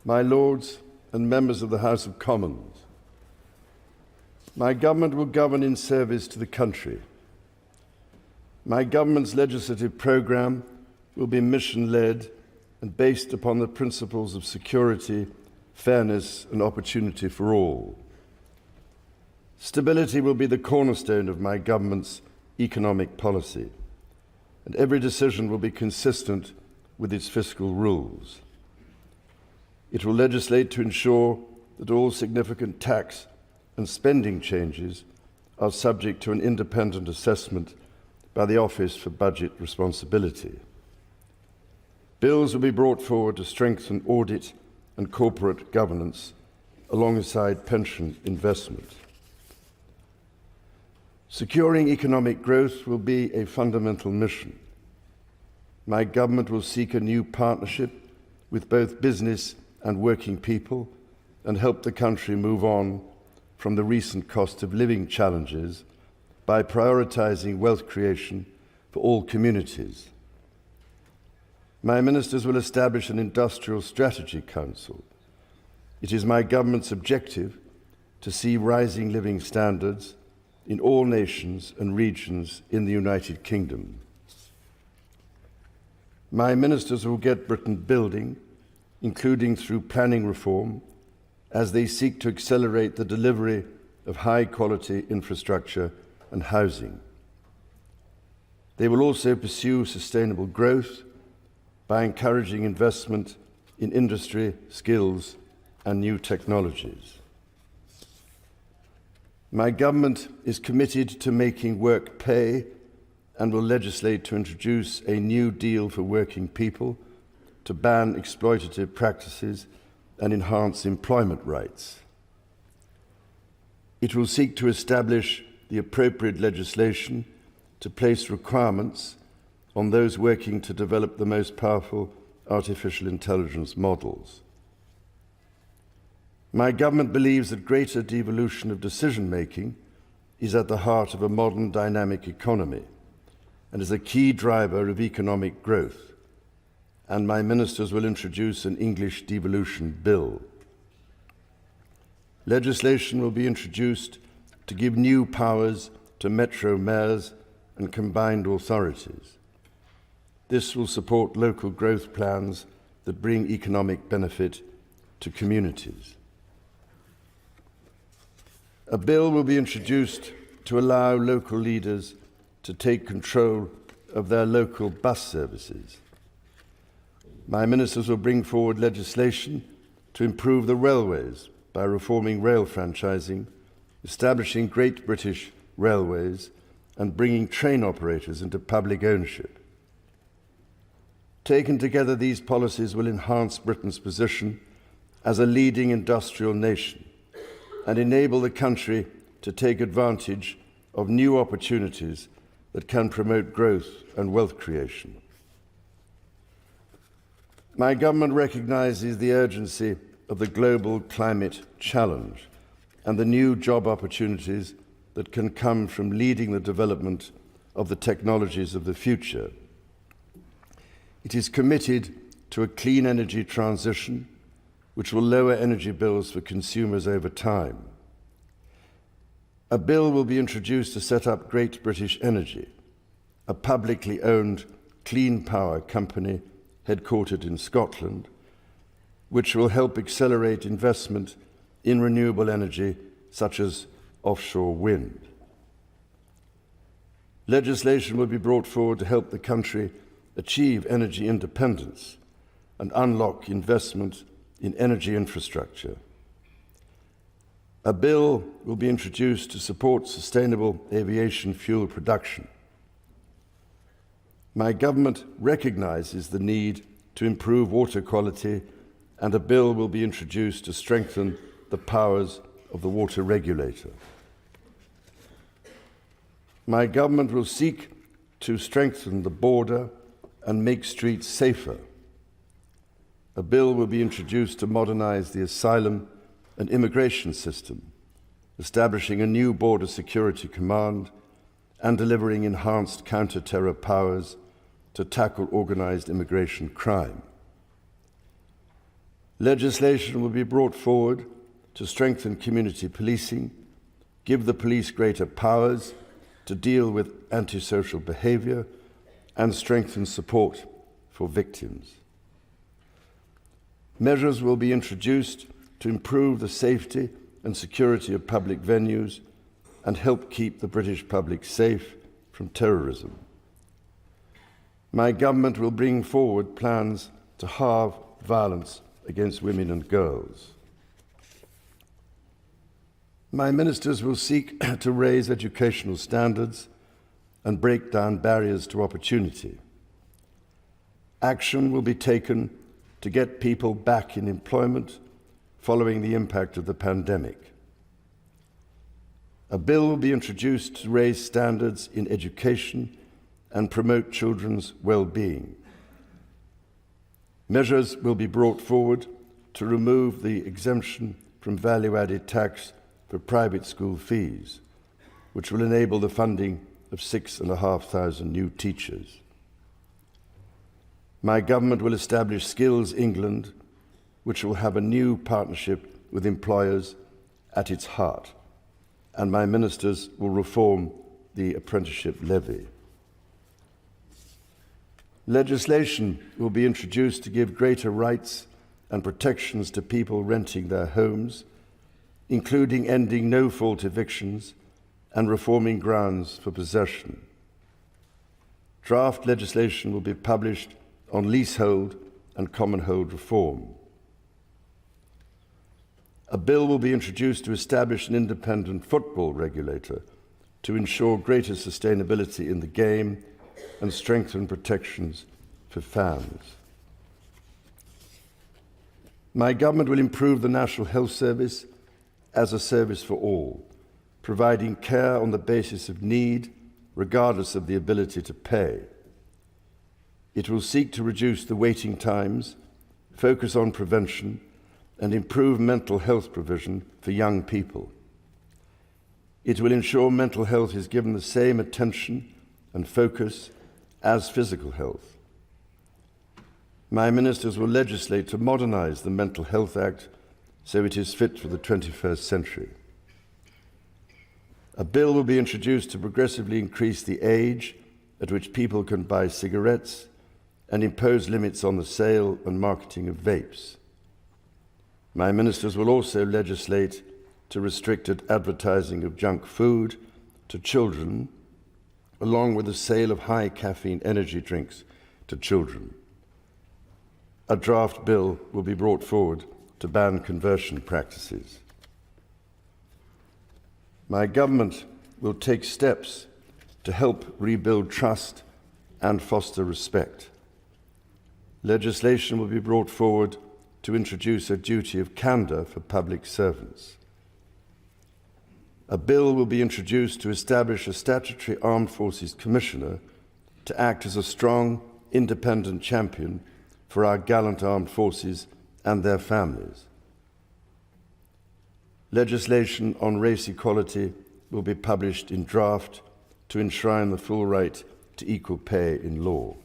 my Lords and members of the House of Commons, my government will govern in service to the country. My government's legislative programme will be mission-led and based upon the principles of security, fairness and opportunity for all. Stability will be the cornerstone of my government's economic policy, and every decision will be consistent with its fiscal rules. It will legislate to ensure that all significant tax and spending changes are subject to an independent assessment by the Office for Budget Responsibility. Bills will be brought forward to strengthen audit and corporate governance alongside pension investment. Securing economic growth will be a fundamental mission. My government will seek a new partnership with both business and working people and help the country move on from the recent cost of living challenges by prioritising wealth creation for all communities. My ministers will establish an Industrial Strategy Council. It is my government's objective to see rising living standards in all nations and regions in the United Kingdom. My ministers will get Britain building, including through planning reform, as they seek to accelerate the delivery of high-quality infrastructure and housing. They will also pursue sustainable growth by encouraging investment in industry, skills and new technologies. My government is committed to making work pay and will legislate to introduce a new deal for working people, to ban exploitative practices and enhance employment rights. It will seek to establish the appropriate legislation to place requirements on those working to develop the most powerful artificial intelligence models. My government believes that greater devolution of decision-making is at the heart of a modern dynamic economy and is a key driver of economic growth, and my ministers will introduce an English devolution bill. Legislation will be introduced to give new powers to metro mayors and combined authorities. This will support local growth plans that bring economic benefit to communities. A bill will be introduced to allow local leaders to take control of their local bus services. My ministers will bring forward legislation to improve the railways by reforming rail franchising, establishing Great British Railways, and bringing train operators into public ownership. Taken together, these policies will enhance Britain's position as a leading industrial nation and enable the country to take advantage of new opportunities that can promote growth and wealth creation. My government recognises the urgency of the global climate challenge and the new job opportunities that can come from leading the development of the technologies of the future. It is committed to a clean energy transition which will lower energy bills for consumers over time. A bill will be introduced to set up Great British Energy, a publicly owned clean power company headquartered in Scotland, which will help accelerate investment in renewable energy such as offshore wind. Legislation will be brought forward to help the country achieve energy independence and unlock investment in energy infrastructure. A bill will be introduced to support sustainable aviation fuel production. My government recognises the need to improve water quality, and a bill will be introduced to strengthen the powers of the water regulator. My government will seek to strengthen the border and make streets safer. A bill will be introduced to modernise the asylum and immigration system, establishing a new border security command and delivering enhanced counter-terror powers to tackle organised immigration crime. Legislation will be brought forward to strengthen community policing, give the police greater powers to deal with antisocial behaviour, and strengthen support for victims. Measures will be introduced to improve the safety and security of public venues and help keep the British public safe from terrorism. My government will bring forward plans to halve violence against women and girls. My ministers will seek to raise educational standards and break down barriers to opportunity. Action will be taken to get people back in employment following the impact of the pandemic. A bill will be introduced to raise standards in education and promote children's well-being. Measures will be brought forward to remove the exemption from value-added tax for private school fees, which will enable the funding of 6,500 new teachers. My government will establish Skills England, which will have a new partnership with employers at its heart, and my ministers will reform the apprenticeship levy. Legislation will be introduced to give greater rights and protections to people renting their homes, including ending no-fault evictions and reforming grounds for possession. Draft legislation will be published on leasehold and commonhold reform. A bill will be introduced to establish an independent football regulator to ensure greater sustainability in the game and strengthen protections for fans. My government will improve the National Health Service as a service for all, providing care on the basis of need, regardless of the ability to pay. It will seek to reduce the waiting times, focus on prevention, and improve mental health provision for young people. It will ensure mental health is given the same attention and focus as physical health. My ministers will legislate to modernise the Mental Health Act so it is fit for the 21st century. A bill will be introduced to progressively increase the age at which people can buy cigarettes and impose limits on the sale and marketing of vapes. My ministers will also legislate to restrict advertising of junk food to children, along with the sale of high caffeine energy drinks to children. A draft bill will be brought forward to ban conversion practices. My government will take steps to help rebuild trust and foster respect. Legislation will be brought forward to introduce a duty of candour for public servants. A bill will be introduced to establish a statutory Armed Forces Commissioner to act as a strong, independent champion for our gallant armed forces and their families. Legislation on race equality will be published in draft to enshrine the full right to equal pay in law.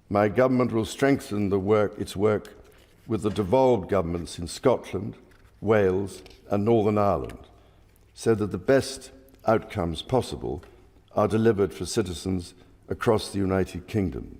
My government will strengthen its work with the devolved governments in Scotland, Wales and Northern Ireland so that the best outcomes possible are delivered for citizens across the United Kingdom.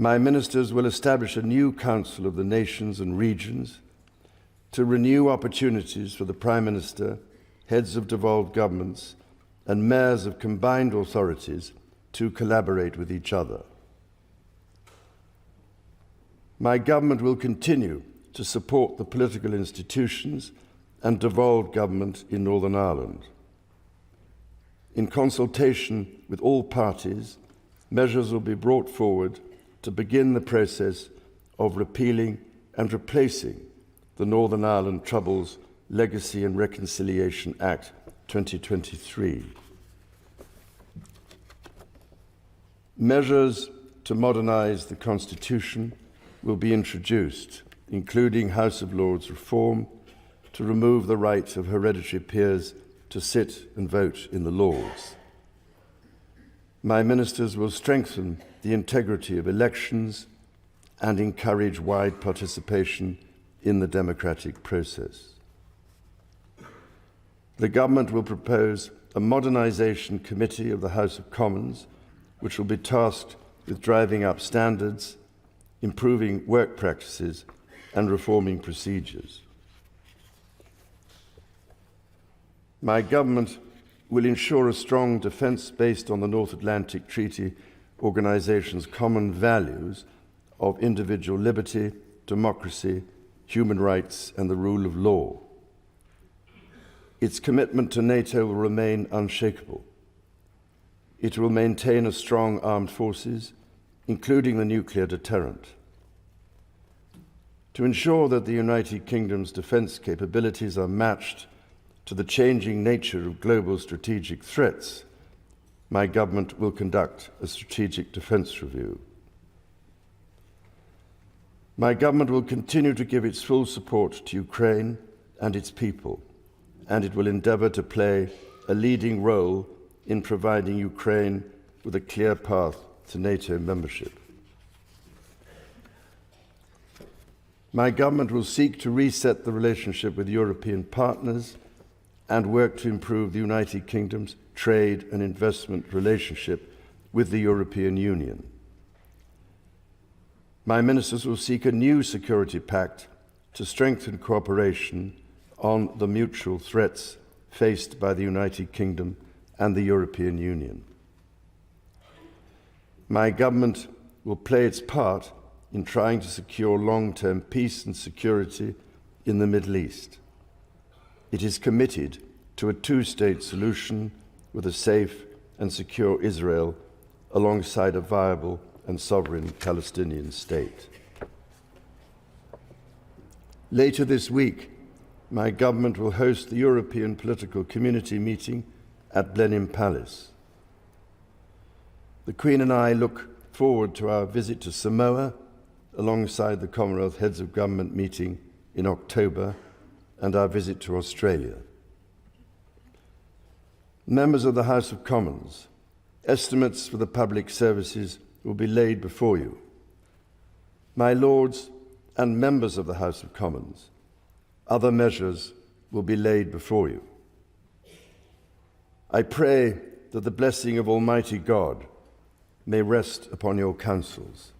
My ministers will establish a new Council of the Nations and Regions to renew opportunities for the Prime Minister, heads of devolved governments and mayors of combined authorities to collaborate with each other. My government will continue to support the political institutions and devolved government in Northern Ireland. In consultation with all parties, measures will be brought forward to begin the process of repealing and replacing the Northern Ireland Troubles Legacy and Reconciliation Act 2023. Measures to modernise the Constitution will be introduced, including House of Lords reform, to remove the right of hereditary peers to sit and vote in the Lords. My ministers will strengthen the integrity of elections and encourage wide participation in the democratic process. The government will propose a modernisation committee of the House of Commons, which will be tasked with driving up standards, improving work practices, and reforming procedures. My government will ensure a strong defence based on the North Atlantic Treaty Organisation's common values of individual liberty, democracy, human rights, and the rule of law. Its commitment to NATO will remain unshakable. It will maintain a strong armed forces, including the nuclear deterrent. To ensure that the United Kingdom's defence capabilities are matched to the changing nature of global strategic threats, my government will conduct a strategic defence review. My government will continue to give its full support to Ukraine and its people, and it will endeavour to play a leading role in providing Ukraine with a clear path to NATO membership. My government will seek to reset the relationship with European partners and work to improve the United Kingdom's trade and investment relationship with the European Union. My ministers will seek a new security pact to strengthen cooperation on the mutual threats faced by the United Kingdom and the European Union. My government will play its part in trying to secure long-term peace and security in the Middle East. It is committed to a two-state solution with a safe and secure Israel alongside a viable and sovereign Palestinian state. Later this week, my government will host the European Political Community meeting at Blenheim Palace. The Queen and I look forward to our visit to Samoa alongside the Commonwealth Heads of Government meeting in October and our visit to Australia. Members of the House of Commons, estimates for the public services will be laid before you. My Lords and members of the House of Commons, other measures will be laid before you. I pray that the blessing of Almighty God may rest upon your councils.